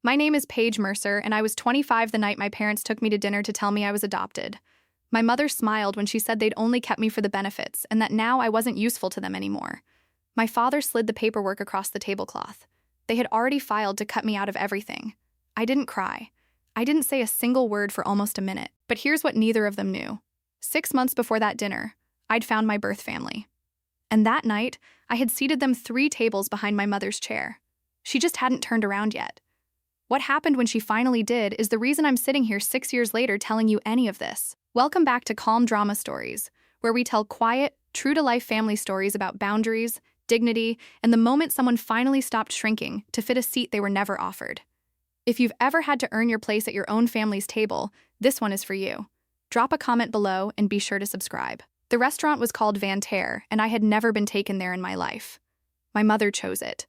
My name is Paige Mercer, and I was 25 the night my parents took me to dinner to tell me I was adopted. My mother smiled when she said they'd only kept me for the benefits and that now I wasn't useful to them anymore. My father slid the paperwork across the tablecloth. They had already filed to cut me out of everything. I didn't cry. I didn't say a single word for almost a minute. But here's what neither of them knew. 6 months before that dinner, I'd found my birth family. And that night, I had seated them 3 tables behind my mother's chair. She just hadn't turned around yet. What happened when she finally did is the reason I'm sitting here 6 years later telling you any of this. Welcome back to Calm Drama Stories, where we tell quiet, true-to-life family stories about boundaries, dignity, and the moment someone finally stopped shrinking to fit a seat they were never offered. If you've ever had to earn your place at your own family's table, this one is for you. Drop a comment below and be sure to subscribe. The restaurant was called Van Terre, and I had never been taken there in my life. My mother chose it.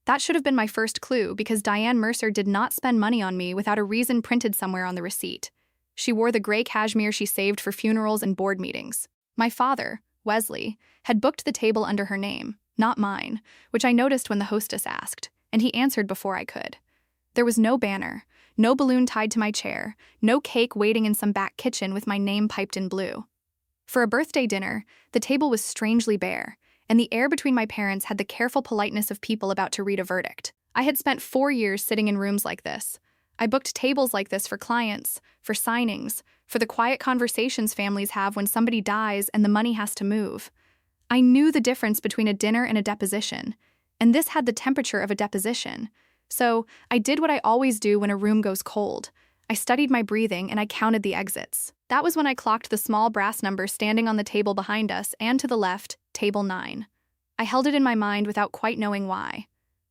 That should have been my first clue because Diane Mercer did not spend money on me without a reason printed somewhere on the receipt. She wore the gray cashmere she saved for funerals and board meetings. My father, Wesley, had booked the table under her name, not mine, which I noticed when the hostess asked, and he answered before I could. There was no banner, no balloon tied to my chair, no cake waiting in some back kitchen with my name piped in blue. For a birthday dinner, the table was strangely bare, and the air between my parents had the careful politeness of people about to read a verdict. I had spent 4 years sitting in rooms like this. I booked tables like this for clients, for signings, for the quiet conversations families have when somebody dies and the money has to move. I knew the difference between a dinner and a deposition, and this had the temperature of a deposition. So I did what I always do when a room goes cold. I studied my breathing and I counted the exits. That was when I clocked the small brass number standing on the table behind us and to the left, table 9. I held it in my mind without quite knowing why.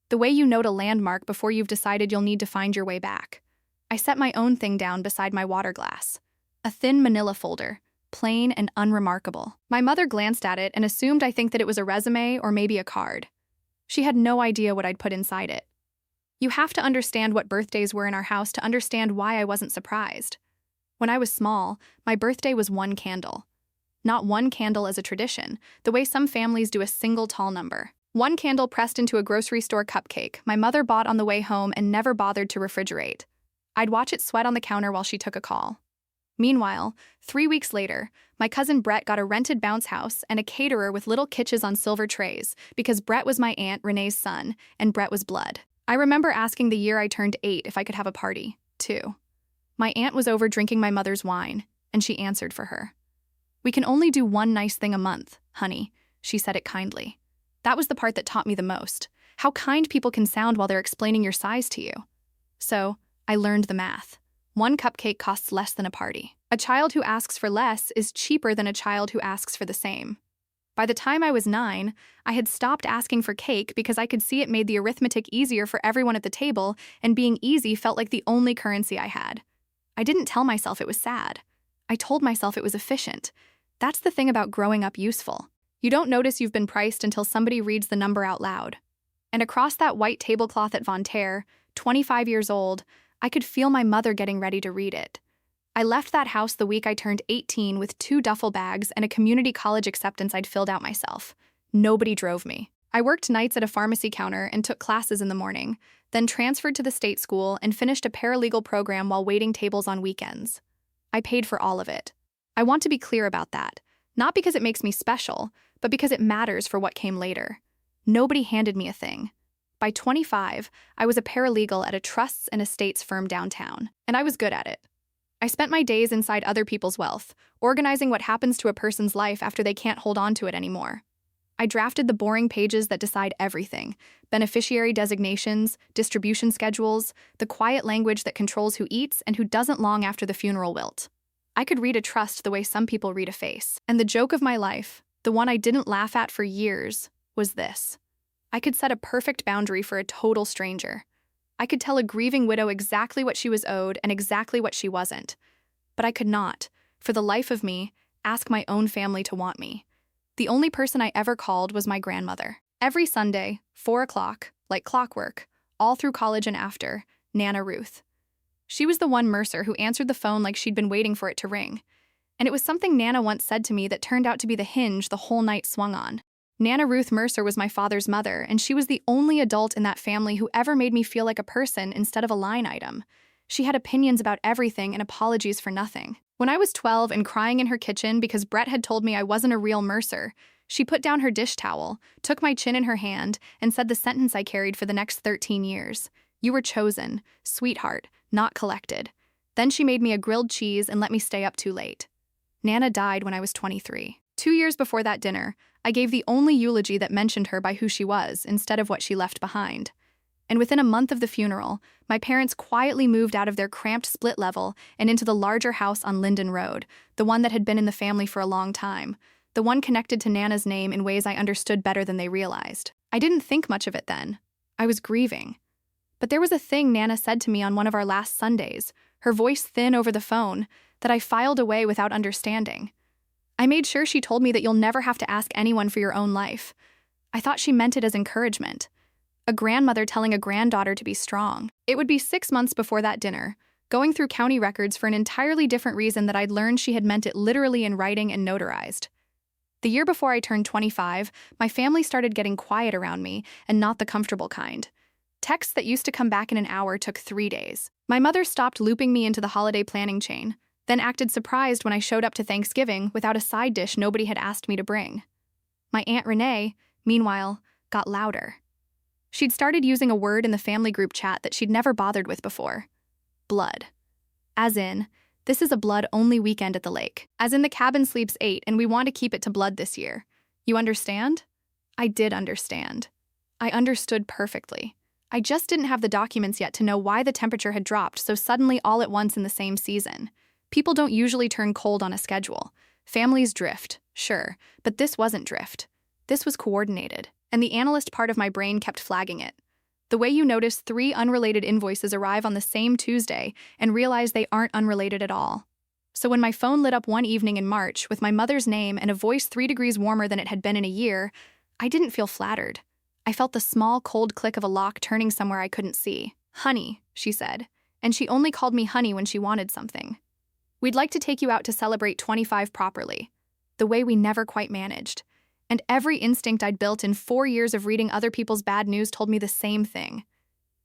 The way you note a landmark before you've decided you'll need to find your way back. I set my own thing down beside my water glass. A thin manila folder, plain and unremarkable. My mother glanced at it and assumed I think that it was a resume or maybe a card. She had no idea what I'd put inside it. You have to understand what birthdays were in our house to understand why I wasn't surprised. When I was small, my birthday was 1 candle. Not 1 candle as a tradition, the way some families do a single tall number. 1 candle pressed into a grocery store cupcake my mother bought on the way home and never bothered to refrigerate. I'd watch it sweat on the counter while she took a call. Meanwhile, 3 weeks later, my cousin Brett got a rented bounce house and a caterer with little kitchens on silver trays because Brett was my Aunt Renee's son and Brett was blood. I remember asking the year I turned 8 if I could have a party, too. My aunt was over drinking my mother's wine, and she answered for her. "We can only do one nice thing a month, honey," she said it kindly. That was the part that taught me the most, how kind people can sound while they're explaining your size to you. So, I learned the math. 1 cupcake costs less than a party. A child who asks for less is cheaper than a child who asks for the same. By the time I was 9, I had stopped asking for cake because I could see it made the arithmetic easier for everyone at the table, and being easy felt like the only currency I had. I didn't tell myself it was sad. I told myself it was efficient. That's the thing about growing up useful. You don't notice you've been priced until somebody reads the number out loud. And across that white tablecloth at Von Terre, 25 years old, I could feel my mother getting ready to read it. I left that house the week I turned 18 with 2 duffel bags and a community college acceptance I'd filled out myself. Nobody drove me. I worked nights at a pharmacy counter and took classes in the morning, then transferred to the state school and finished a paralegal program while waiting tables on weekends. I paid for all of it. I want to be clear about that, not because it makes me special, but because it matters for what came later. Nobody handed me a thing. By 25, I was a paralegal at a trusts and estates firm downtown, and I was good at it. I spent my days inside other people's wealth, organizing what happens to a person's life after they can't hold on to it anymore. I drafted the boring pages that decide everything: beneficiary designations, distribution schedules, the quiet language that controls who eats and who doesn't long after the funeral wilt. I could read a trust the way some people read a face. And the joke of my life, the one I didn't laugh at for years, was this. I could set a perfect boundary for a total stranger. I could tell a grieving widow exactly what she was owed and exactly what she wasn't. But I could not, for the life of me, ask my own family to want me. The only person I ever called was my grandmother. Every Sunday, 4 o'clock, like clockwork, all through college and after, Nana Ruth. She was the one Mercer who answered the phone like she'd been waiting for it to ring. And it was something Nana once said to me that turned out to be the hinge the whole night swung on. Nana Ruth Mercer was my father's mother, and she was the only adult in that family who ever made me feel like a person instead of a line item. She had opinions about everything and apologies for nothing. When I was 12 and crying in her kitchen because Brett had told me I wasn't a real Mercer, she put down her dish towel, took my chin in her hand, and said the sentence I carried for the next 13 years. "You were chosen, sweetheart, not collected." Then she made me a grilled cheese and let me stay up too late. Nana died when I was 23. 2 years before that dinner, I gave the only eulogy that mentioned her by who she was instead of what she left behind. And within a month of the funeral, my parents quietly moved out of their cramped split level and into the larger house on Linden Road, the one that had been in the family for a long time, the one connected to Nana's name in ways I understood better than they realized. I didn't think much of it then. I was grieving. But there was a thing Nana said to me on one of our last Sundays, her voice thin over the phone, that I filed away without understanding. I made sure she told me that you'll never have to ask anyone for your own life. I thought she meant it as encouragement. A grandmother telling a granddaughter to be strong. It would be 6 months before that dinner, going through county records for an entirely different reason that I'd learned she had meant it literally in writing and notarized. The year before I turned 25, my family started getting quiet around me, and not the comfortable kind. Texts that used to come back in an hour took 3 days. My mother stopped looping me into the holiday planning chain, then acted surprised when I showed up to Thanksgiving without a side dish nobody had asked me to bring. My Aunt Renee, meanwhile, got louder. She'd started using a word in the family group chat that she'd never bothered with before. Blood. As in, this is a blood-only weekend at the lake. As in the cabin sleeps 8 and we want to keep it to blood this year. You understand? I did understand. I understood perfectly. I just didn't have the documents yet to know why the temperature had dropped so suddenly all at once in the same season. People don't usually turn cold on a schedule. Families drift, sure, but this wasn't drift. This was coordinated. And the analyst part of my brain kept flagging it. The way you notice 3 unrelated invoices arrive on the same Tuesday and realize they aren't unrelated at all. So when my phone lit up one evening in March with my mother's name and a voice 3 degrees warmer than it had been in a year, I didn't feel flattered. I felt the small, cold click of a lock turning somewhere I couldn't see. "Honey," she said, and she only called me honey when she wanted something. "We'd like to take you out to celebrate 25 properly, the way we never quite managed." And every instinct I'd built in 4 years of reading other people's bad news told me the same thing.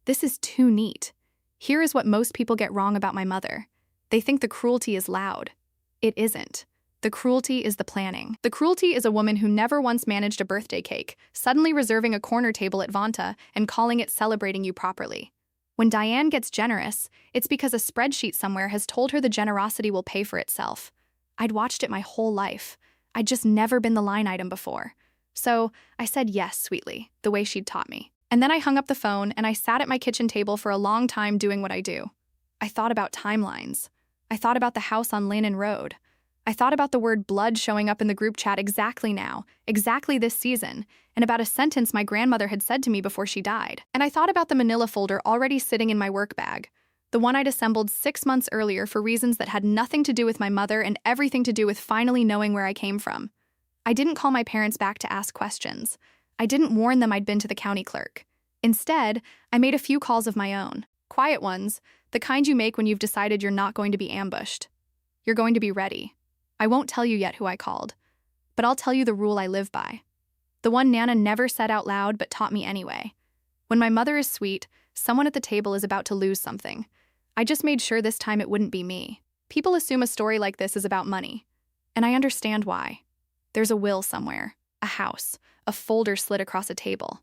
This is too neat. Here is what most people get wrong about my mother. They think the cruelty is loud. It isn't. The cruelty is the planning. The cruelty is a woman who never once managed a birthday cake, suddenly reserving a corner table at Vanta and calling it celebrating you properly. When Diane gets generous, it's because a spreadsheet somewhere has told her the generosity will pay for itself. I'd watched it my whole life. I'd just never been the line item before. So I said yes sweetly, the way she'd taught me. And then I hung up the phone and I sat at my kitchen table for a long time doing what I do. I thought about timelines. I thought about the house on Lannon Road. I thought about the word blood showing up in the group chat exactly now, exactly this season, and about a sentence my grandmother had said to me before she died. And I thought about the manila folder already sitting in my work bag, the one I'd assembled 6 months earlier for reasons that had nothing to do with my mother and everything to do with finally knowing where I came from. I didn't call my parents back to ask questions. I didn't warn them I'd been to the county clerk. Instead, I made a few calls of my own. Quiet ones, the kind you make when you've decided you're not going to be ambushed. You're going to be ready. I won't tell you yet who I called, but I'll tell you the rule I live by. The one Nana never said out loud but taught me anyway. When my mother is sweet, someone at the table is about to lose something. I just made sure this time it wouldn't be me. People assume a story like this is about money. And I understand why. There's a will somewhere, a house, a folder slid across a table.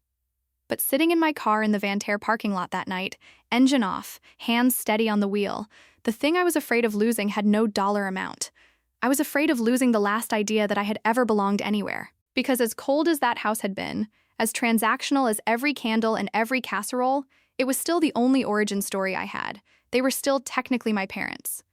But sitting in my car in the Vanterre parking lot that night, engine off, hands steady on the wheel, the thing I was afraid of losing had no dollar amount. I was afraid of losing the last idea that I had ever belonged anywhere. Because as cold as that house had been, as transactional as every candle and every casserole, it was still the only origin story I had. They were still technically my parents.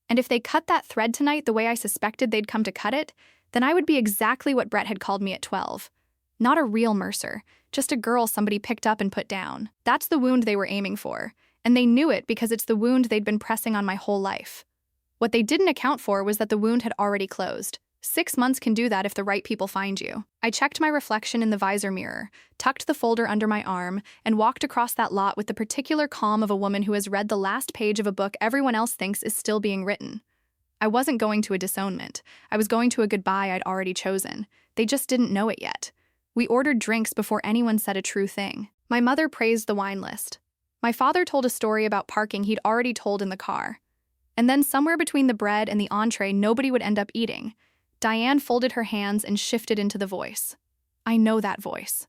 And if they cut that thread tonight the way I suspected they'd come to cut it, then I would be exactly what Brett had called me at 12. Not a real Mercer, just a girl somebody picked up and put down. That's the wound they were aiming for, and they knew it because it's the wound they'd been pressing on my whole life. What they didn't account for was that the wound had already closed. 6 months can do that if the right people find you. I checked my reflection in the visor mirror, tucked the folder under my arm, and walked across that lot with the particular calm of a woman who has read the last page of a book everyone else thinks is still being written. I wasn't going to a disownment. I was going to a goodbye I'd already chosen. They just didn't know it yet. We ordered drinks before anyone said a true thing. My mother praised the wine list. My father told a story about parking he'd already told in the car. And then somewhere between the bread and the entree nobody would end up eating, Diane folded her hands and shifted into the voice. I know that voice.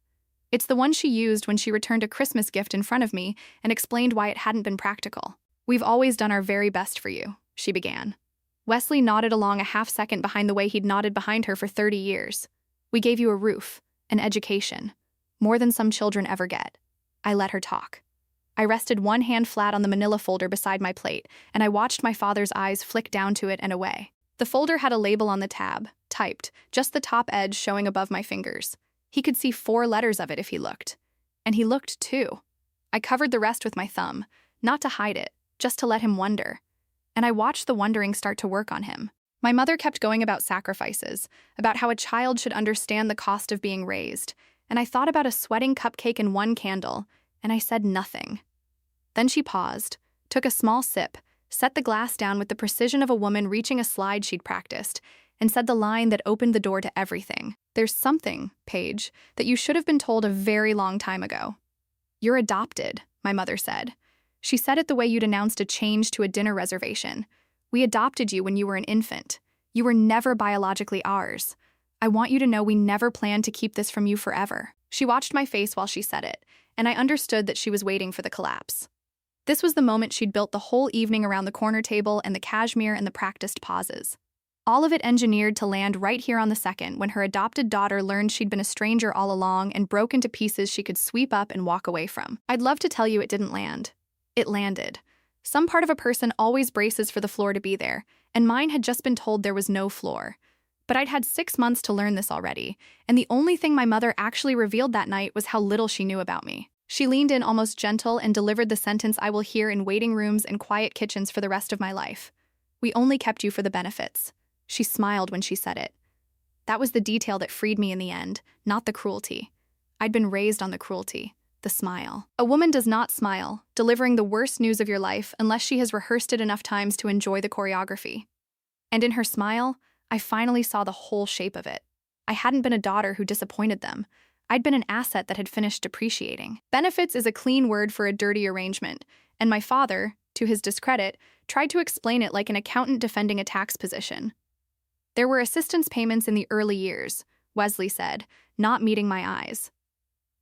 It's the one she used when she returned a Christmas gift in front of me and explained why it hadn't been practical. We've always done our very best for you, she began. Wesley nodded along a half-second behind the way he'd nodded behind her for 30 years. We gave you a roof, an education, more than some children ever get. I let her talk. I rested one hand flat on the manila folder beside my plate, and I watched my father's eyes flick down to it and away. The folder had a label on the tab, typed, just the top edge showing above my fingers. He could see 4 letters of it if he looked. And he looked too. I covered the rest with my thumb, not to hide it, just to let him wonder. And I watched the wondering start to work on him. My mother kept going about sacrifices, about how a child should understand the cost of being raised, and I thought about a sweating cupcake and 1 candle, and I said nothing. Then she paused, took a small sip, set the glass down with the precision of a woman reaching a slide she'd practiced, and said the line that opened the door to everything. There's something, Paige, that you should have been told a very long time ago. You're adopted, my mother said. She said it the way you'd announced a change to a dinner reservation. We adopted you when you were an infant. You were never biologically ours. I want you to know we never planned to keep this from you forever. She watched my face while she said it, and I understood that she was waiting for the collapse. This was the moment she'd built the whole evening around the corner table and the cashmere and the practiced pauses. All of it engineered to land right here on the second when her adopted daughter learned she'd been a stranger all along and broke into pieces she could sweep up and walk away from. I'd love to tell you it didn't land. It landed. Some part of a person always braces for the floor to be there, and mine had just been told there was no floor. But I'd had 6 months to learn this already, and the only thing my mother actually revealed that night was how little she knew about me. She leaned in almost gentle and delivered the sentence I will hear in waiting rooms and quiet kitchens for the rest of my life. We only kept you for the benefits. She smiled when she said it. That was the detail that freed me in the end, not the cruelty. I'd been raised on the cruelty, the smile. A woman does not smile, delivering the worst news of your life unless she has rehearsed it enough times to enjoy the choreography. And in her smile, I finally saw the whole shape of it. I hadn't been a daughter who disappointed them. I'd been an asset that had finished depreciating. Benefits is a clean word for a dirty arrangement, and my father, to his discredit, tried to explain it like an accountant defending a tax position. There were assistance payments in the early years, Wesley said, not meeting my eyes.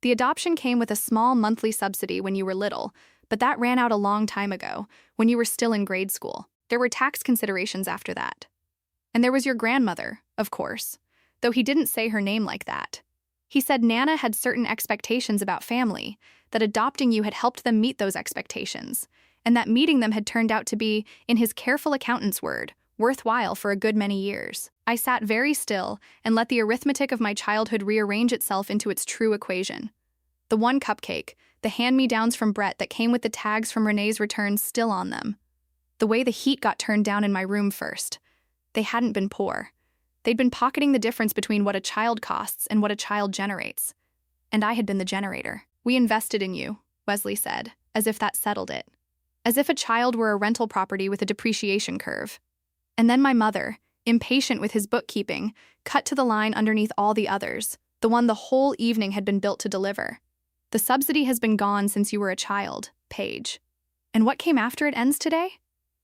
The adoption came with a small monthly subsidy when you were little, but that ran out a long time ago, when you were still in grade school. There were tax considerations after that. And there was your grandmother, of course, though he didn't say her name like that. He said Nana had certain expectations about family, that adopting you had helped them meet those expectations, and that meeting them had turned out to be, in his careful accountant's word, worthwhile for a good many years. I sat very still and let the arithmetic of my childhood rearrange itself into its true equation. The 1 cupcake, the hand-me-downs from Brett that came with the tags from Renee's returns still on them. The way the heat got turned down in my room first. They hadn't been poor. They'd been pocketing the difference between what a child costs and what a child generates. And I had been the generator. We invested in you, Wesley said, as if that settled it. As if a child were a rental property with a depreciation curve. And then my mother, impatient with his bookkeeping, cut to the line underneath all the others, the one the whole evening had been built to deliver. The subsidy has been gone since you were a child, Paige. And what came after it ends today?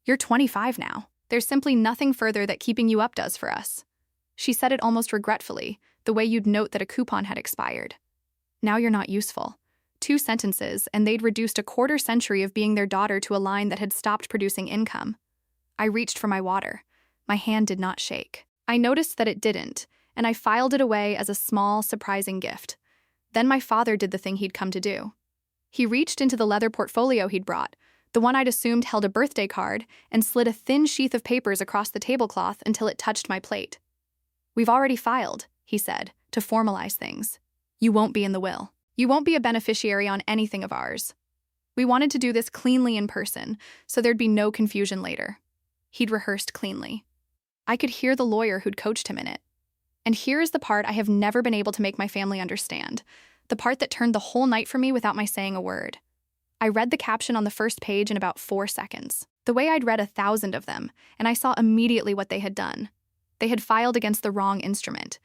You're 25 now. There's simply nothing further that keeping you up does for us. She said it almost regretfully, the way you'd note that a coupon had expired. Now you're not useful. 2 sentences, and they'd reduced a quarter century of being their daughter to a line that had stopped producing income. I reached for my water. My hand did not shake. I noticed that it didn't, and I filed it away as a small, surprising gift. Then my father did the thing he'd come to do. He reached into the leather portfolio he'd brought, the one I'd assumed held a birthday card, and slid a thin sheath of papers across the tablecloth until it touched my plate. We've already filed, he said, to formalize things. You won't be in the will. You won't be a beneficiary on anything of ours. We wanted to do this cleanly in person, so there'd be no confusion later. He'd rehearsed cleanly. I could hear the lawyer who'd coached him in it. And here is the part I have never been able to make my family understand, the part that turned the whole night for me without my saying a word. I read the caption on the first page in about 4 seconds, the way I'd read 1,000 of them, and I saw immediately what they had done. They had filed against the wrong instrument.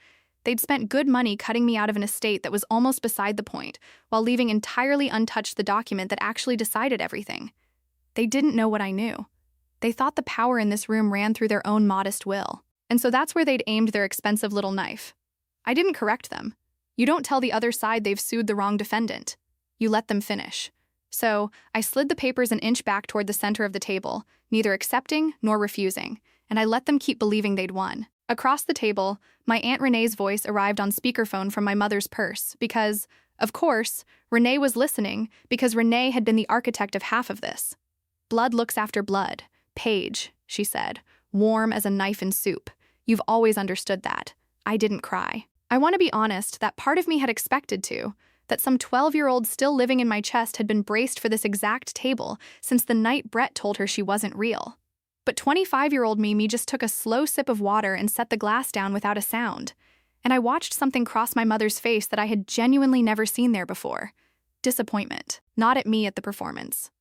They'd spent good money cutting me out of an estate that was almost beside the point, while leaving entirely untouched the document that actually decided everything. They didn't know what I knew. They thought the power in this room ran through their own modest will. And so that's where they'd aimed their expensive little knife. I didn't correct them. You don't tell the other side they've sued the wrong defendant. You let them finish. So I slid the papers an inch back toward the center of the table, neither accepting nor refusing, and I let them keep believing they'd won. Across the table, my Aunt Renee's voice arrived on speakerphone from my mother's purse because, of course, Renee was listening because Renee had been the architect of half of this. Blood looks after blood. Paige, she said, warm as a knife in soup. You've always understood that. I didn't cry. I want to be honest, that part of me had expected to, that some 12-year-old still living in my chest had been braced for this exact table since the night Brett told her she wasn't real. But 25-year-old Mimi just took a slow sip of water and set the glass down without a sound. And I watched something cross my mother's face that I had genuinely never seen there before. Disappointment, not at me at the performance.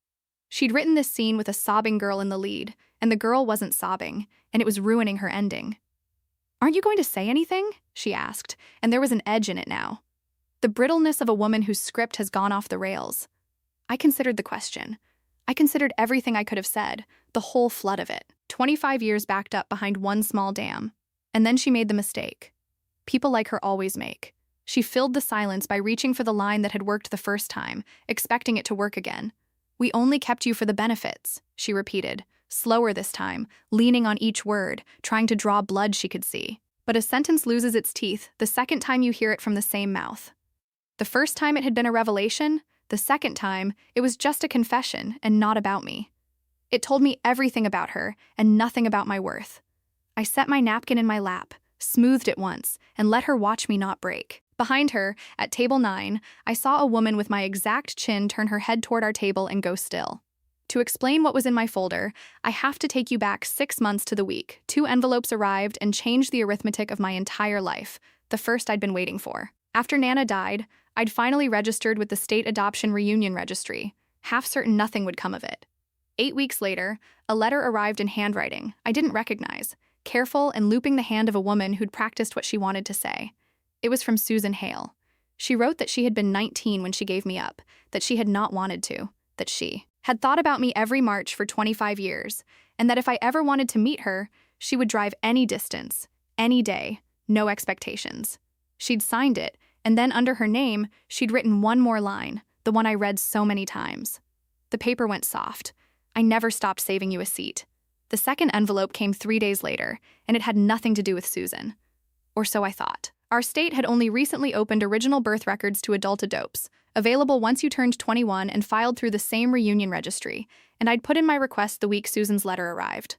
She'd written this scene with a sobbing girl in the lead, and the girl wasn't sobbing, and it was ruining her ending. "Aren't you going to say anything?" she asked, and there was an edge in it now. The brittleness of a woman whose script has gone off the rails. I considered the question. I considered everything I could have said, the whole flood of it. 25 years backed up behind one small dam. And then she made the mistake. People like her always make. She filled the silence by reaching for the line that had worked the first time, expecting it to work again. "We only kept you for the benefits," she repeated, slower this time, leaning on each word, trying to draw blood she could see. But a sentence loses its teeth the second time you hear it from the same mouth. The first time it had been a revelation, the second time it was just a confession and not about me. It told me everything about her and nothing about my worth. I set my napkin in my lap, smoothed it once, and let her watch me not break. Behind her, at table 9, I saw a woman with my exact chin turn her head toward our table and go still. To explain what was in my folder, I have to take you back 6 months to the week. 2 envelopes arrived and changed the arithmetic of my entire life, the first I'd been waiting for. After Nana died, I'd finally registered with the State Adoption Reunion Registry, half certain nothing would come of it. 8 weeks later, a letter arrived in handwriting I didn't recognize, careful and looping the hand of a woman who'd practiced what she wanted to say. It was from Susan Hale. She wrote that she had been 19 when she gave me up, that she had not wanted to, that she had thought about me every March for 25 years, and that if I ever wanted to meet her, she would drive any distance, any day, no expectations. She'd signed it, and then under her name, she'd written one more line, the one I read so many times. The paper went soft. I never stopped saving you a seat. The second envelope came 3 days later, and it had nothing to do with Susan. Or so I thought. Our state had only recently opened original birth records to adult adopts, available once you turned 21 and filed through the same reunion registry, and I'd put in my request the week Susan's letter arrived.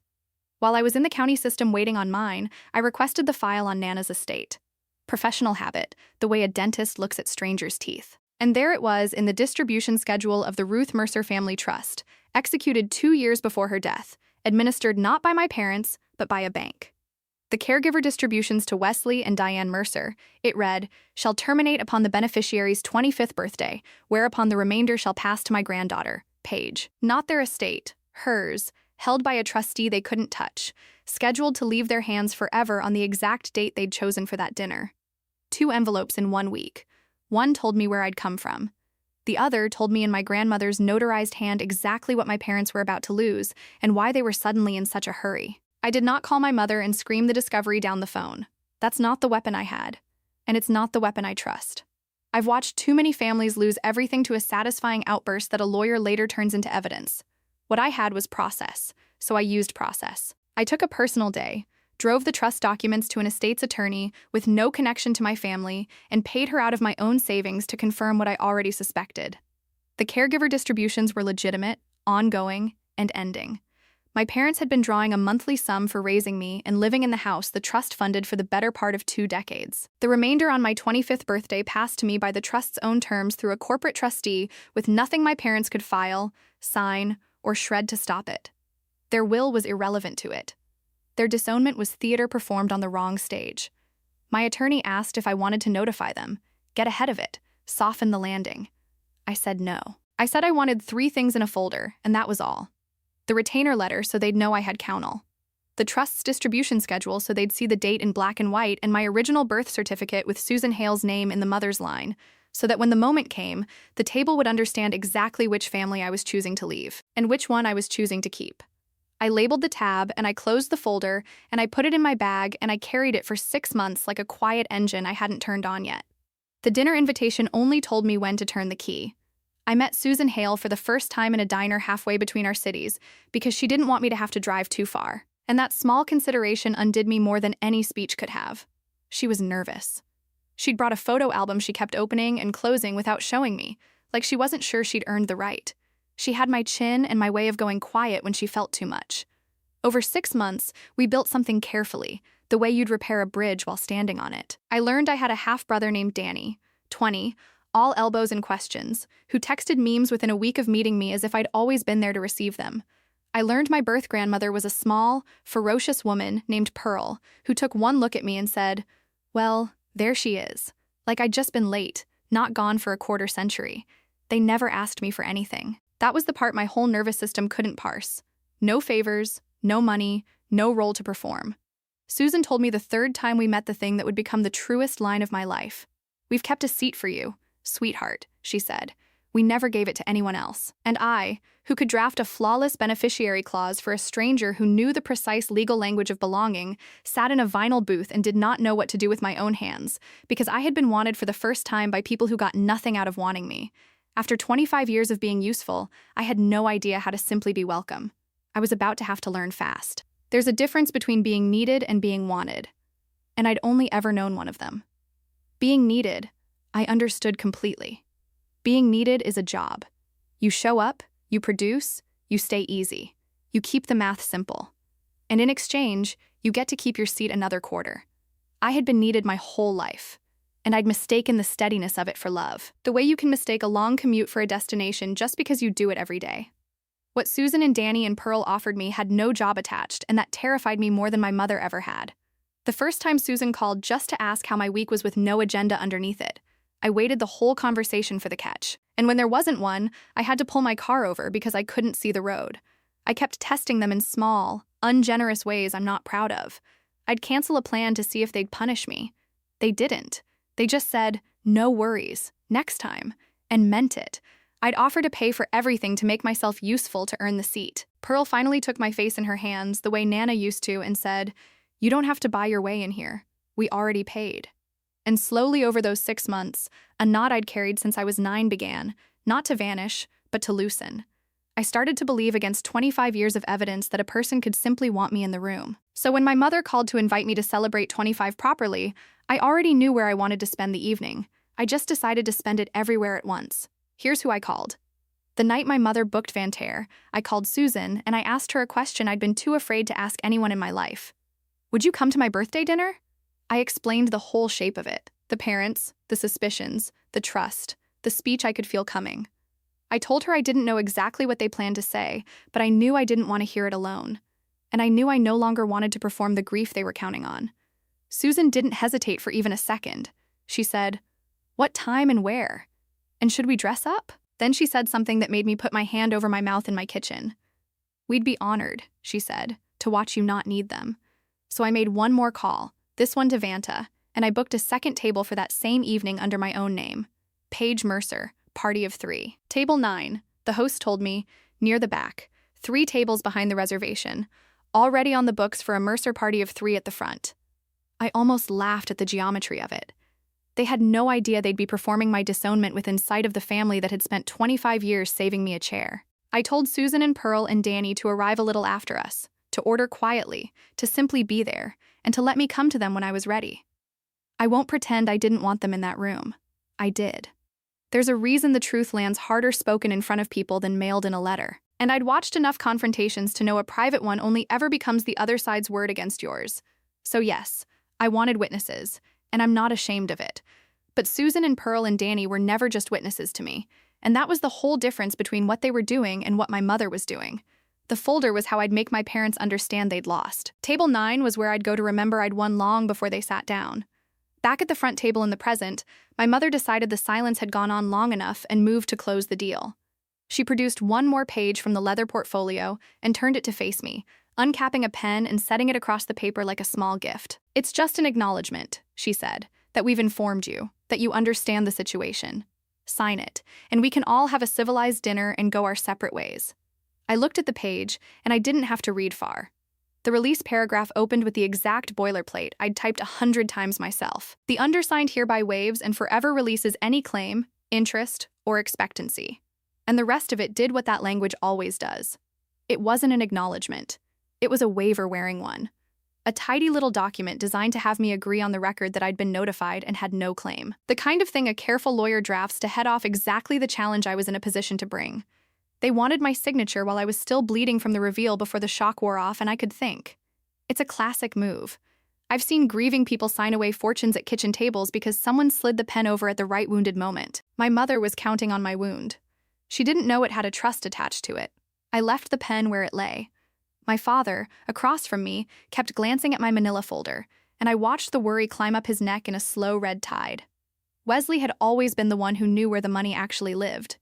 While I was in the county system waiting on mine, I requested the file on Nana's estate. Professional habit, the way a dentist looks at strangers' teeth. And there it was in the distribution schedule of the Ruth Mercer Family Trust, executed 2 years before her death, administered not by my parents, but by a bank. The caregiver distributions to Wesley and Diane Mercer, it read, shall terminate upon the beneficiary's 25th birthday, whereupon the remainder shall pass to my granddaughter, Paige. Not their estate, hers, held by a trustee they couldn't touch, scheduled to leave their hands forever on the exact date they'd chosen for that dinner. 2 envelopes in 1 week. One told me where I'd come from. The other told me in my grandmother's notarized hand exactly what my parents were about to lose and why they were suddenly in such a hurry. I did not call my mother and scream the discovery down the phone. That's not the weapon I had. And it's not the weapon I trust. I've watched too many families lose everything to a satisfying outburst that a lawyer later turns into evidence. What I had was process, so I used process. I took a personal day, drove the trust documents to an estate's attorney with no connection to my family, and paid her out of my own savings to confirm what I already suspected. The caregiver distributions were legitimate, ongoing, and ending. My parents had been drawing a monthly sum for raising me and living in the house the trust funded for the better part of 2 decades. The remainder on my 25th birthday passed to me by the trust's own terms through a corporate trustee with nothing my parents could file, sign, or shred to stop it. Their will was irrelevant to it. Their disownment was theater performed on the wrong stage. My attorney asked if I wanted to notify them, get ahead of it, soften the landing. I said no. I said I wanted 3 things in a folder, and that was all. The retainer letter so they'd know I had counsel. the trust's distribution schedule so they'd see the date in black and white, and my original birth certificate with Susan Hale's name in the mother's line, so that when the moment came, the table would understand exactly which family I was choosing to leave and which one I was choosing to keep. I labeled the tab, and I closed the folder, and I put it in my bag, and I carried it for 6 months like a quiet engine I hadn't turned on yet. The dinner invitation only told me when to turn the key. I met Susan Hale for the first time in a diner halfway between our cities because she didn't want me to have to drive too far, and that small consideration undid me more than any speech could have. She was nervous. She'd brought a photo album she kept opening and closing without showing me, like she wasn't sure she'd earned the right. She had my chin and my way of going quiet when she felt too much. Over 6 months, we built something carefully, the way you'd repair a bridge while standing on it. I learned I had a half-brother named Danny, 20, all elbows and questions, who texted memes within a week of meeting me as if I'd always been there to receive them. I learned my birth grandmother was a small, ferocious woman named Pearl, who took one look at me and said, "Well, there she is." Like I'd just been late, not gone for a quarter century. They never asked me for anything. That was the part my whole nervous system couldn't parse. No favors, no money, no role to perform. Susan told me the third time we met the thing that would become the truest line of my life. "We've kept a seat for you, sweetheart," she said. "We never gave it to anyone else." And I, who could draft a flawless beneficiary clause for a stranger who knew the precise legal language of belonging, sat in a vinyl booth and did not know what to do with my own hands, because I had been wanted for the first time by people who got nothing out of wanting me. After 25 years of being useful, I had no idea how to simply be welcome. I was about to have to learn fast. There's a difference between being needed and being wanted, and I'd only ever known one of them. Being needed, I understood completely. Being needed is a job. You show up, you produce, you stay easy. You keep the math simple. And in exchange, you get to keep your seat another quarter. I had been needed my whole life, and I'd mistaken the steadiness of it for love, the way you can mistake a long commute for a destination just because you do it every day. What Susan and Danny and Pearl offered me had no job attached, and that terrified me more than my mother ever had. The first time Susan called just to ask how my week was with no agenda underneath it, I waited the whole conversation for the catch. And when there wasn't one, I had to pull my car over because I couldn't see the road. I kept testing them in small, ungenerous ways I'm not proud of. I'd cancel a plan to see if they'd punish me. They didn't. They just said, "No worries, next time," and meant it. I'd offer to pay for everything to make myself useful to earn the seat. Pearl finally took my face in her hands the way Nana used to and said, "You don't have to buy your way in here. We already paid." And slowly over those 6 months, a knot I'd carried since I was 9 began, not to vanish, but to loosen. I started to believe against 25 years of evidence that a person could simply want me in the room. So when my mother called to invite me to celebrate 25 properly, I already knew where I wanted to spend the evening. I just decided to spend it everywhere at once. Here's who I called. The night my mother booked Van Ter, I called Susan and I asked her a question I'd been too afraid to ask anyone in my life. "Would you come to my birthday dinner?" I explained the whole shape of it. The parents, the suspicions, the trust, the speech I could feel coming. I told her I didn't know exactly what they planned to say, but I knew I didn't want to hear it alone. And I knew I no longer wanted to perform the grief they were counting on. Susan didn't hesitate for even a second. She said, "What time and where? And should we dress up?" Then she said something that made me put my hand over my mouth in my kitchen. "We'd be honored," she said, "to watch you not need them." So I made one more call, this one to Vanta, and I booked a second table for that same evening under my own name. Paige Mercer, party of 3. Table 9, the host told me, near the back, 3 tables behind the reservation, already on the books for a Mercer party of 3 at the front. I almost laughed at the geometry of it. They had no idea they'd be performing my disownment within sight of the family that had spent 25 years saving me a chair. I told Susan and Pearl and Danny to arrive a little after us, to order quietly, to simply be there, and to let me come to them when I was ready. I won't pretend I didn't want them in that room. I did. There's a reason the truth lands harder spoken in front of people than mailed in a letter. And I'd watched enough confrontations to know a private one only ever becomes the other side's word against yours. So yes, I wanted witnesses, and I'm not ashamed of it. But Susan and Pearl and Danny were never just witnesses to me, and that was the whole difference between what they were doing and what my mother was doing. The folder was how I'd make my parents understand they'd lost. Table 9 was where I'd go to remember I'd won long before they sat down. Back at the front table in the present, my mother decided the silence had gone on long enough and moved to close the deal. She produced one more page from the leather portfolio and turned it to face me, uncapping a pen and setting it across the paper like a small gift. "It's just an acknowledgement," she said, "that we've informed you, that you understand the situation. Sign it, and we can all have a civilized dinner and go our separate ways." I looked at the page, and I didn't have to read far. The release paragraph opened with the exact boilerplate I'd typed 100 times myself. "The undersigned hereby waives and forever releases any claim, interest, or expectancy." And the rest of it did what that language always does. It wasn't an acknowledgement. It was a waiver-wearing one. A tidy little document designed to have me agree on the record that I'd been notified and had no claim. The kind of thing a careful lawyer drafts to head off exactly the challenge I was in a position to bring. They wanted my signature while I was still bleeding from the reveal before the shock wore off and I could think. It's a classic move. I've seen grieving people sign away fortunes at kitchen tables because someone slid the pen over at the right wounded moment. My mother was counting on my wound. She didn't know it had a trust attached to it. I left the pen where it lay. My father, across from me, kept glancing at my manila folder, and I watched the worry climb up his neck in a slow red tide. Wesley had always been the one who knew where the money actually lived.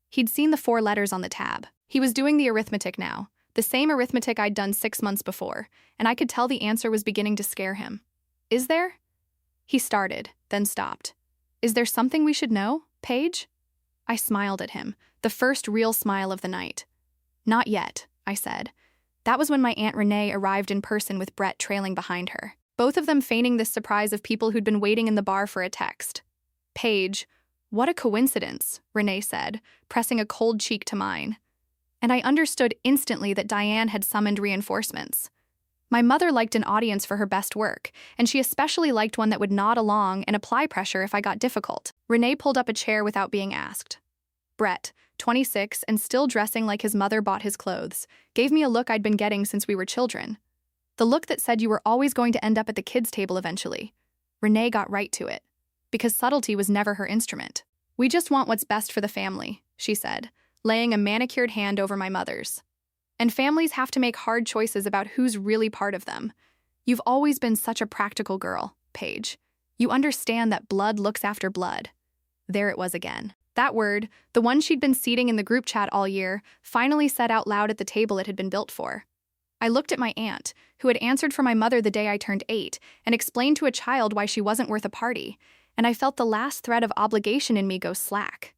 He'd seen the 4 letters on the tab. He was doing the arithmetic now, the same arithmetic I'd done 6 months before, and I could tell the answer was beginning to scare him. "Is there?" He started, then stopped. "Is there something we should know, Paige?" I smiled at him, the first real smile of the night. "Not yet," I said. That was when my Aunt Renee arrived in person with Brett trailing behind her, both of them feigning this surprise of people who'd been waiting in the bar for a text. "Paige, what a coincidence," Renee said, pressing a cold cheek to mine. And I understood instantly that Diane had summoned reinforcements. My mother liked an audience for her best work, and she especially liked one that would nod along and apply pressure if I got difficult. Renee pulled up a chair without being asked. Brett, 26 and still dressing like his mother bought his clothes, gave me a look I'd been getting since we were children. The look that said you were always going to end up at the kids' table eventually. Renee got right to it, because subtlety was never her instrument. "We just want what's best for the family," she said, laying a manicured hand over my mother's. "And families have to make hard choices about who's really part of them. You've always been such a practical girl, Paige. You understand that blood looks after blood." There it was again. That word, the one she'd been seeding in the group chat all year, finally said out loud at the table it had been built for. I looked at my aunt, who had answered for my mother the day I turned 8, and explained to a child why she wasn't worth a party, and I felt the last thread of obligation in me go slack.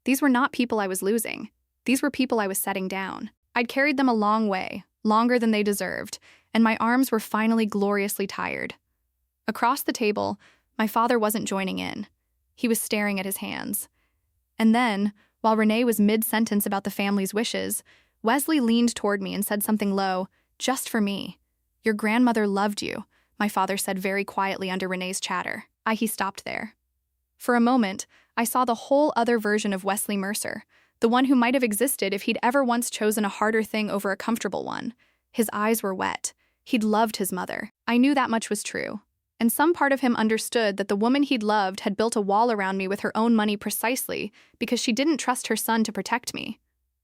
These were not people I was losing. These were people I was setting down. I'd carried them a long way, longer than they deserved, and my arms were finally gloriously tired. Across the table, my father wasn't joining in. He was staring at his hands. And then, while Renee was mid-sentence about the family's wishes, Wesley leaned toward me and said something low, "Just for me. Your grandmother loved you," my father said very quietly under Renee's chatter. He stopped there. For a moment, I saw the whole other version of Wesley Mercer, the one who might have existed if he'd ever once chosen a harder thing over a comfortable one. His eyes were wet. He'd loved his mother. I knew that much was true. And some part of him understood that the woman he'd loved had built a wall around me with her own money precisely because she didn't trust her son to protect me.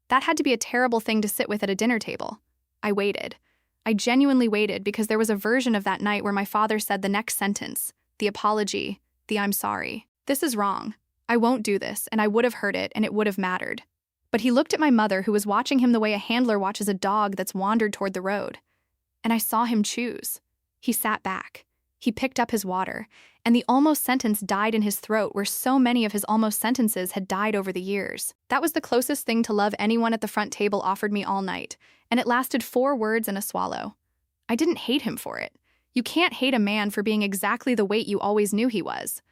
That had to be a terrible thing to sit with at a dinner table. I waited. I genuinely waited because there was a version of that night where my father said the next sentence, the apology, the "I'm sorry. This is wrong. I won't do this," and I would have heard it and it would have mattered. But he looked at my mother who was watching him the way a handler watches a dog that's wandered toward the road. And I saw him choose. He sat back. He picked up his water, and the almost sentence died in his throat where so many of his almost sentences had died over the years. That was the closest thing to love anyone at the front table offered me all night, and it lasted 4 words and a swallow. I didn't hate him for it. You can't hate a man for being exactly the weight you always knew he was.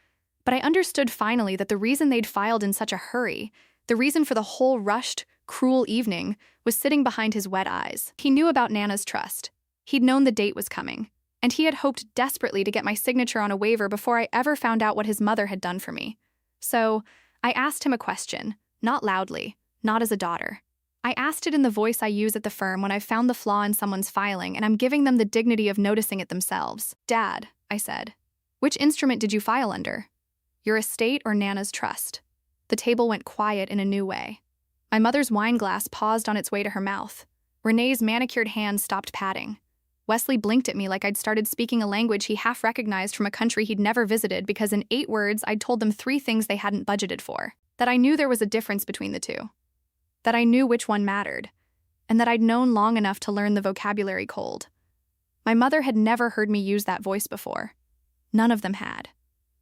But I understood finally that the reason they'd filed in such a hurry, the reason for the whole rushed, cruel evening, was sitting behind his wet eyes. He knew about Nana's trust. He'd known the date was coming. And he had hoped desperately to get my signature on a waiver before I ever found out what his mother had done for me. So, I asked him a question, not loudly, not as a daughter. I asked it in the voice I use at the firm when I've found the flaw in someone's filing and I'm giving them the dignity of noticing it themselves. "Dad," I said, "which instrument did you file under? Your estate or Nana's trust?" The table went quiet in a new way. My mother's wine glass paused on its way to her mouth. Renee's manicured hand stopped patting. Wesley blinked at me like I'd started speaking a language he half recognized from a country he'd never visited because in 8 words I'd told them 3 things they hadn't budgeted for. That I knew there was a difference between the two. That I knew which one mattered. and that I'd known long enough to learn the vocabulary cold. My mother had never heard me use that voice before. None of them had.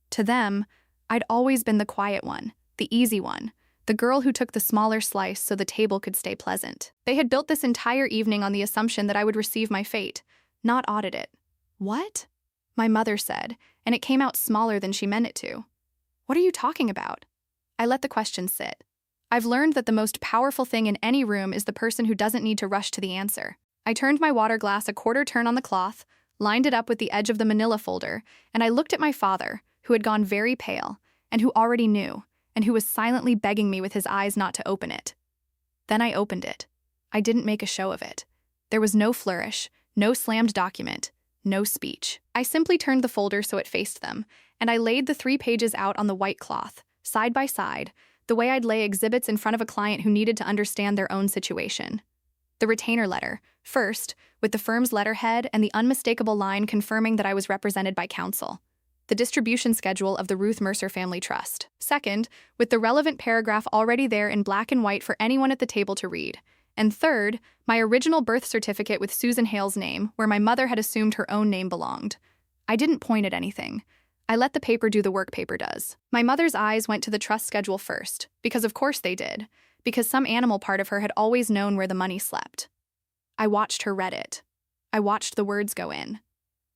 To them, I'd always been the quiet one, the easy one, the girl who took the smaller slice so the table could stay pleasant. They had built this entire evening on the assumption that I would receive my fate, not audit it. What? My mother said, and it came out smaller than she meant it to. What are you talking about? I let the question sit. I've learned that the most powerful thing in any room is the person who doesn't need to rush to the answer. I turned my water glass a quarter turn on the cloth, lined it up with the edge of the manila folder, and I looked at my father, who had gone very pale, and who already knew, and who was silently begging me with his eyes not to open it. Then I opened it. I didn't make a show of it. There was no flourish, no slammed document, no speech. I simply turned the folder so it faced them, and I laid the 3 pages out on the white cloth, side by side, the way I'd lay exhibits in front of a client who needed to understand their own situation. The retainer letter, first, with the firm's letterhead and the unmistakable line confirming that I was represented by counsel. The distribution schedule of the Ruth Mercer Family Trust. Second, with the relevant paragraph already there in black and white for anyone at the table to read. And third, my original birth certificate with Susan Hale's name, where my mother had assumed her own name belonged. I didn't point at anything. I let the paper do the work paper does. My mother's eyes went to the trust schedule first, because of course they did, because some animal part of her had always known where the money slept. I watched her read it. I watched the words go in.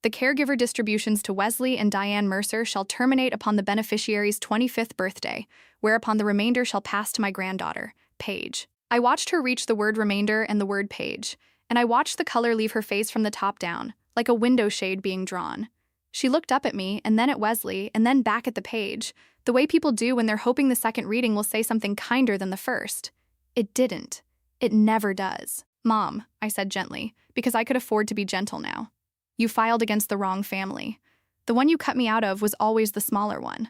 The caregiver distributions to Wesley and Diane Mercer shall terminate upon the beneficiary's 25th birthday, whereupon the remainder shall pass to my granddaughter, Paige. I watched her reach the word remainder and the word Paige, and I watched the color leave her face from the top down, like a window shade being drawn. She looked up at me, and then at Wesley, and then back at the page, the way people do when they're hoping the second reading will say something kinder than the first. It didn't. It never does. Mom, I said gently, because I could afford to be gentle now. You filed against the wrong family. The one you cut me out of was always the smaller one.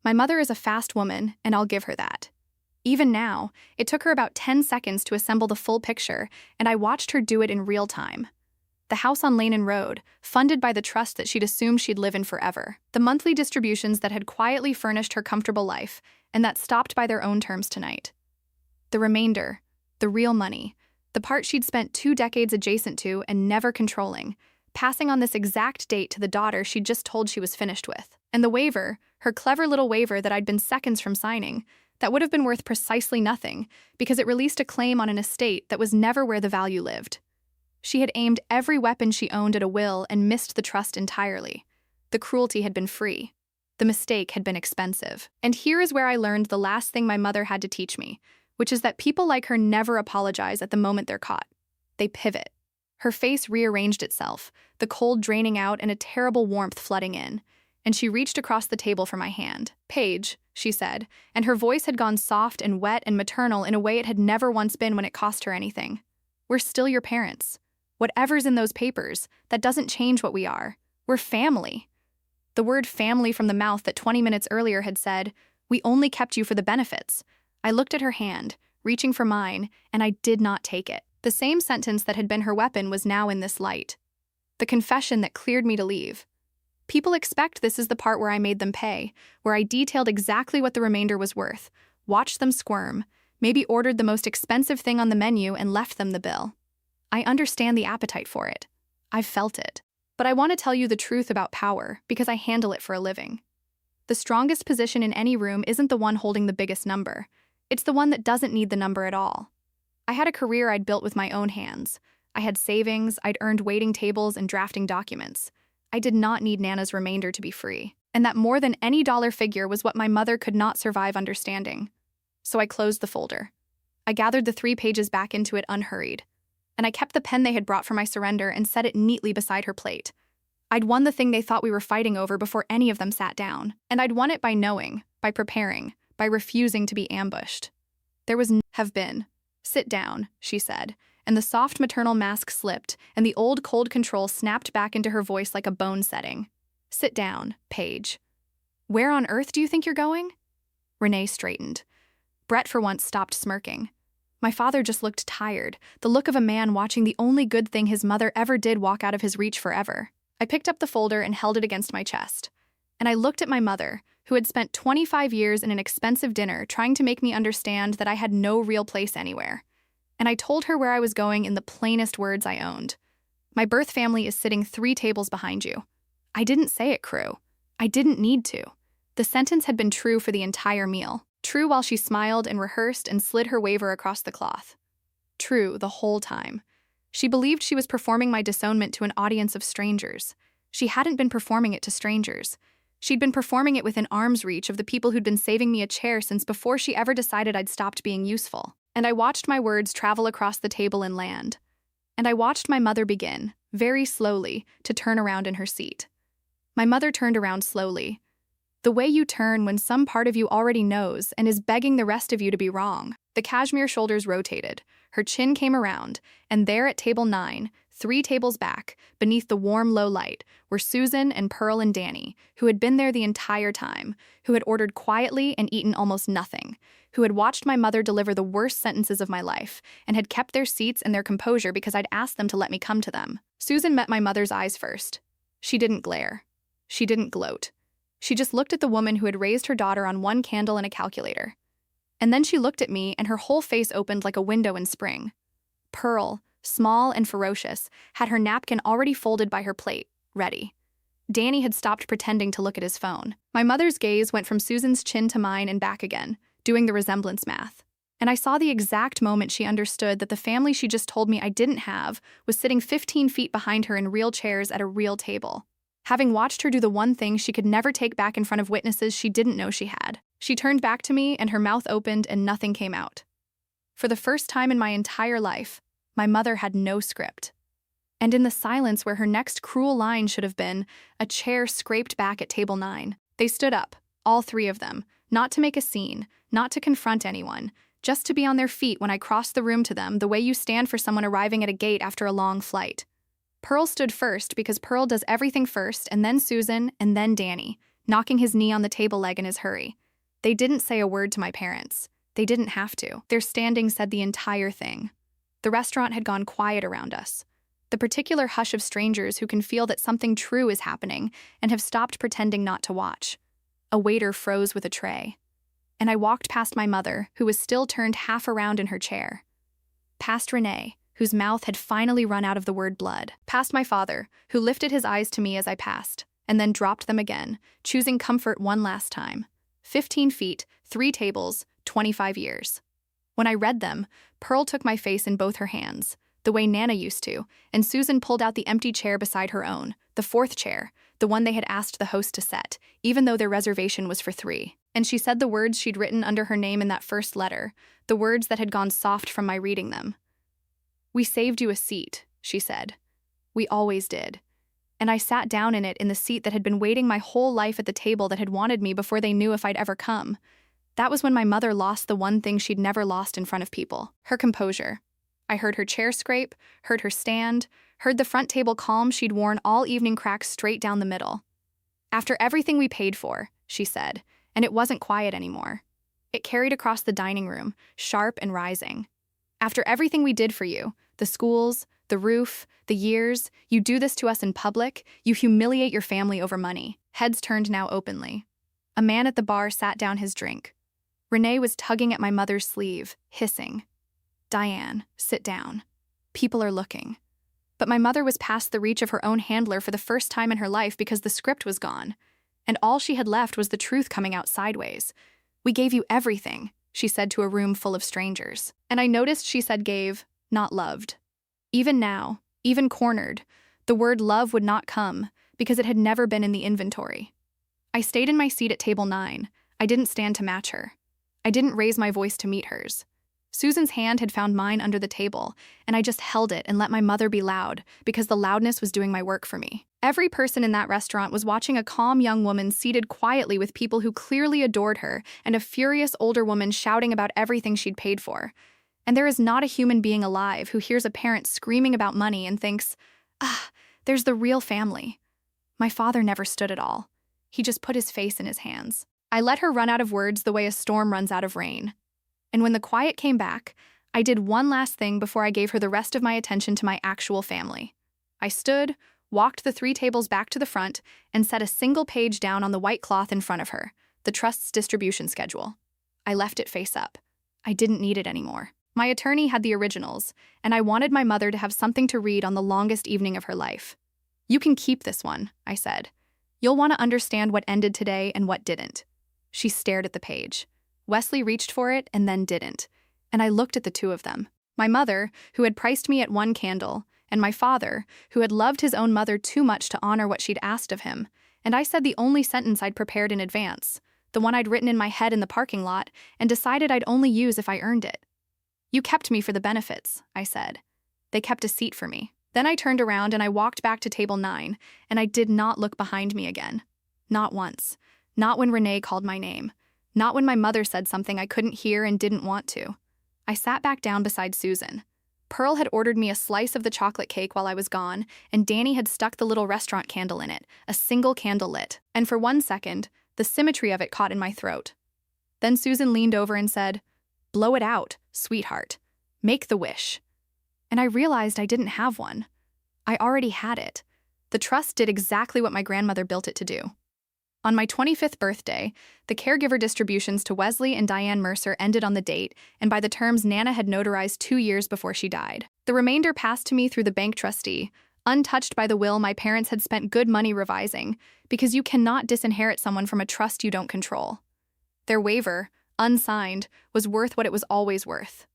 My mother is a fast woman, and I'll give her that. Even now, it took her about 10 seconds to assemble the full picture, and I watched her do it in real time. The house on Lane Road, funded by the trust that she'd assumed she'd live in forever. The monthly distributions that had quietly furnished her comfortable life, and that stopped by their own terms tonight. The remainder, the real money, the part she'd spent 2 decades adjacent to and never controlling, passing on this exact date to the daughter she'd just told she was finished with. And the waiver, her clever little waiver that I'd been seconds from signing, that would have been worth precisely nothing because it released a claim on an estate that was never where the value lived. She had aimed every weapon she owned at a will and missed the trust entirely. The cruelty had been free. The mistake had been expensive. And here is where I learned the last thing my mother had to teach me, which is that people like her never apologize at the moment they're caught. They pivot. Her face rearranged itself, the cold draining out and a terrible warmth flooding in, and she reached across the table for my hand. Paige, she said, and her voice had gone soft and wet and maternal in a way it had never once been when it cost her anything. We're still your parents. Whatever's in those papers, that doesn't change what we are. We're family. The word family from the mouth that 20 minutes earlier had said, we only kept you for the benefits. I looked at her hand, reaching for mine, and I did not take it. The same sentence that had been her weapon was now in this light. The confession that cleared me to leave. People expect this is the part where I made them pay, where I detailed exactly what the remainder was worth, watched them squirm, maybe ordered the most expensive thing on the menu and left them the bill. I understand the appetite for it. I've felt it. But I want to tell you the truth about power because I handle it for a living. The strongest position in any room isn't the one holding the biggest number. It's the one that doesn't need the number at all. I had a career I'd built with my own hands. I had savings, I'd earned waiting tables and drafting documents. I did not need Nana's remainder to be free. And that more than any dollar figure was what my mother could not survive understanding. So I closed the folder. I gathered the 3 pages back into it unhurried. And I kept the pen they had brought for my surrender and set it neatly beside her plate. I'd won the thing they thought we were fighting over before any of them sat down. And I'd won it by knowing, by preparing, by refusing to be ambushed. There was have been. Sit down, she said, and the soft maternal mask slipped, and the old cold control snapped back into her voice like a bone setting. Sit down, Paige. Where on earth do you think you're going? Renee straightened. Brett for once stopped smirking. My father just looked tired, the look of a man watching the only good thing his mother ever did walk out of his reach forever. I picked up the folder and held it against my chest. And I looked at my mother, who had spent 25 years in an expensive dinner trying to make me understand that I had no real place anywhere. And I told her where I was going in the plainest words I owned. My birth family is sitting 3 tables behind you. I didn't say it, crew. I didn't need to. The sentence had been true for the entire meal. True while she smiled and rehearsed and slid her waiver across the cloth. True the whole time. She believed she was performing my disownment to an audience of strangers. She hadn't been performing it to strangers. She'd been performing it within arm's reach of the people who'd been saving me a chair since before she ever decided I'd stopped being useful. And I watched my words travel across the table and land. And I watched my mother begin, very slowly, to turn around in her seat. My mother turned around slowly. The way you turn when some part of you already knows and is begging the rest of you to be wrong. The cashmere shoulders rotated, her chin came around, and there at table 9, 3 tables back, beneath the warm low light, were Susan and Pearl and Danny, who had been there the entire time, who had ordered quietly and eaten almost nothing, who had watched my mother deliver the worst sentences of my life, and had kept their seats and their composure because I'd asked them to let me come to them. Susan met my mother's eyes first. She didn't glare. She didn't gloat. She just looked at the woman who had raised her daughter on one candle and a calculator. And then she looked at me, and her whole face opened like a window in spring. Pearl, small and ferocious, had her napkin already folded by her plate, ready. Danny had stopped pretending to look at his phone. My mother's gaze went from Susan's chin to mine and back again, doing the resemblance math. And I saw the exact moment she understood that the family she just told me I didn't have was sitting 15 feet behind her in real chairs at a real table. Having watched her do the one thing she could never take back in front of witnesses she didn't know she had. She turned back to me and her mouth opened and nothing came out. For the first time in my entire life, my mother had no script. And in the silence where her next cruel line should have been, a chair scraped back at table 9. They stood up, all 3 of them, not to make a scene, not to confront anyone, just to be on their feet when I crossed the room to them the way you stand for someone arriving at a gate after a long flight. Pearl stood first because Pearl does everything first, and then Susan, and then Danny, knocking his knee on the table leg in his hurry. They didn't say a word to my parents. They didn't have to. Their standing said the entire thing. The restaurant had gone quiet around us. The particular hush of strangers who can feel that something true is happening and have stopped pretending not to watch. A waiter froze with a tray. And I walked past my mother, who was still turned half around in her chair. Past Renee, whose mouth had finally run out of the word blood. Past my father, who lifted his eyes to me as I passed, and then dropped them again, choosing comfort one last time. 15 feet, 3 tables, 25 years. When I read them, Pearl took my face in both her hands, the way Nana used to, and Susan pulled out the empty chair beside her own, the 4th chair, the one they had asked the host to set, even though their reservation was for 3. And she said the words she'd written under her name in that first letter, the words that had gone soft from my reading them. "We saved you a seat," she said. "We always did." And I sat down in it in the seat that had been waiting my whole life at the table that had wanted me before they knew if I'd ever come. That was when my mother lost the one thing she'd never lost in front of people, her composure. I heard her chair scrape, heard her stand, heard the front table calm she'd worn all evening crack straight down the middle. "After everything we paid for," she said, and it wasn't quiet anymore. It carried across the dining room, sharp and rising. "After everything we did for you, the schools, the roof, the years, you do this to us in public, you humiliate your family over money." Heads turned now openly. A man at the bar sat down his drink. Renee was tugging at my mother's sleeve, hissing. "Diane, sit down. People are looking." But my mother was past the reach of her own handler for the first time in her life because the script was gone, and all she had left was the truth coming out sideways. "We gave you everything," she said to a room full of strangers. And I noticed she said gave, not loved. Even now, even cornered, the word love would not come because it had never been in the inventory. I stayed in my seat at table 9. I didn't stand to match her. I didn't raise my voice to meet hers. Susan's hand had found mine under the table, and I just held it and let my mother be loud because the loudness was doing my work for me. Every person in that restaurant was watching a calm young woman seated quietly with people who clearly adored her and a furious older woman shouting about everything she'd paid for. And there is not a human being alive who hears a parent screaming about money and thinks, there's the real family. My father never stood at all. He just put his face in his hands. I let her run out of words the way a storm runs out of rain. And when the quiet came back, I did one last thing before I gave her the rest of my attention to my actual family. I stood, walked the 3 tables back to the front, and set a single page down on the white cloth in front of her, the trust's distribution schedule. I left it face up. I didn't need it anymore. My attorney had the originals, and I wanted my mother to have something to read on the longest evening of her life. "You can keep this one," I said. "You'll want to understand what ended today and what didn't." She stared at the page. Wesley reached for it and then didn't, and I looked at the two of them. My mother, who had priced me at one candle, and my father, who had loved his own mother too much to honor what she'd asked of him, and I said the only sentence I'd prepared in advance, the one I'd written in my head in the parking lot, and decided I'd only use if I earned it. "You kept me for the benefits," I said. "They kept a seat for me." Then I turned around and I walked back to table 9, and I did not look behind me again. Not once. Not when Renee called my name. Not when my mother said something I couldn't hear and didn't want to. I sat back down beside Susan. Pearl had ordered me a slice of the chocolate cake while I was gone, and Danny had stuck the little restaurant candle in it, a single candle lit, and for 1 second, the symmetry of it caught in my throat. Then Susan leaned over and said, "Blow it out, sweetheart. Make the wish." And I realized I didn't have one. I already had it. The trust did exactly what my grandmother built it to do. On my 25th birthday, the caregiver distributions to Wesley and Diane Mercer ended on the date, and by the terms Nana had notarized 2 years before she died. The remainder passed to me through the bank trustee, untouched by the will my parents had spent good money revising, because you cannot disinherit someone from a trust you don't control. Their waiver, unsigned, was worth what it was always worth.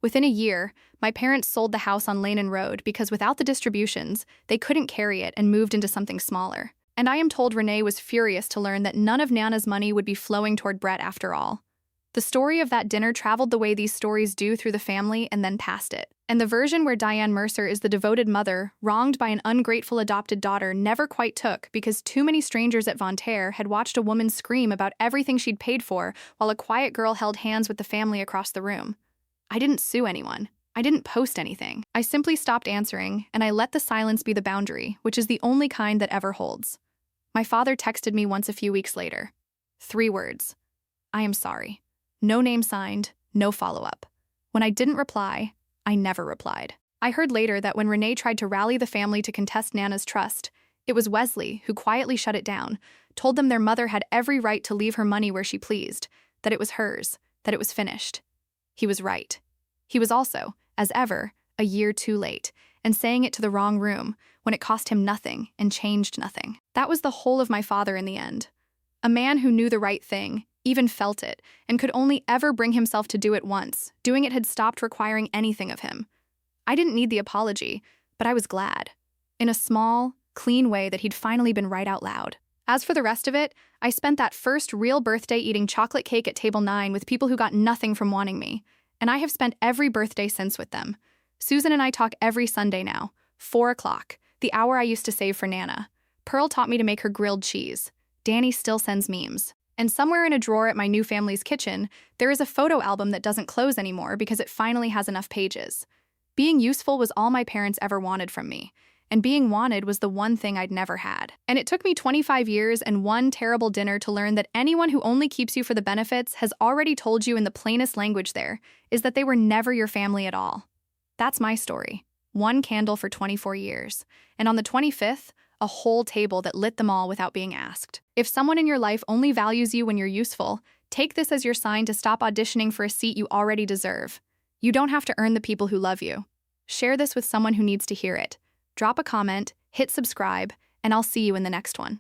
Within a year, my parents sold the house on Lane Road because without the distributions, they couldn't carry it and moved into something smaller. And I am told Renee was furious to learn that none of Nana's money would be flowing toward Brett after all. The story of that dinner traveled the way these stories do through the family and then past it. And the version where Diane Mercer is the devoted mother, wronged by an ungrateful adopted daughter, never quite took because too many strangers at Von Terre had watched a woman scream about everything she'd paid for while a quiet girl held hands with the family across the room. I didn't sue anyone. I didn't post anything. I simply stopped answering, and I let the silence be the boundary, which is the only kind that ever holds. My father texted me once a few weeks later. 3 words. "I am sorry." No name signed, no follow-up. When I didn't reply, I never replied. I heard later that when Renee tried to rally the family to contest Nana's trust, it was Wesley who quietly shut it down, told them their mother had every right to leave her money where she pleased, that it was hers, that it was finished. He was right. He was also, as ever, a year too late, and saying it to the wrong room when it cost him nothing and changed nothing. That was the whole of my father in the end. A man who knew the right thing, even felt it, and could only ever bring himself to do it once. Doing it had stopped requiring anything of him. I didn't need the apology, but I was glad. In a small, clean way that he'd finally been right out loud. As for the rest of it, I spent that first real birthday eating chocolate cake at table 9 with people who got nothing from wanting me, and I have spent every birthday since with them. Susan and I talk every Sunday now, 4 o'clock, the hour I used to save for Nana. Pearl taught me to make her grilled cheese. Danny still sends memes. And somewhere in a drawer at my new family's kitchen, there is a photo album that doesn't close anymore because it finally has enough pages. Being useful was all my parents ever wanted from me, and being wanted was the one thing I'd never had. And it took me 25 years and one terrible dinner to learn that anyone who only keeps you for the benefits has already told you in the plainest language there is that they were never your family at all. That's my story. 1 candle for 24 years. And on the 25th, a whole table that lit them all without being asked. If someone in your life only values you when you're useful, take this as your sign to stop auditioning for a seat you already deserve. You don't have to earn the people who love you. Share this with someone who needs to hear it. Drop a comment, hit subscribe, and I'll see you in the next one.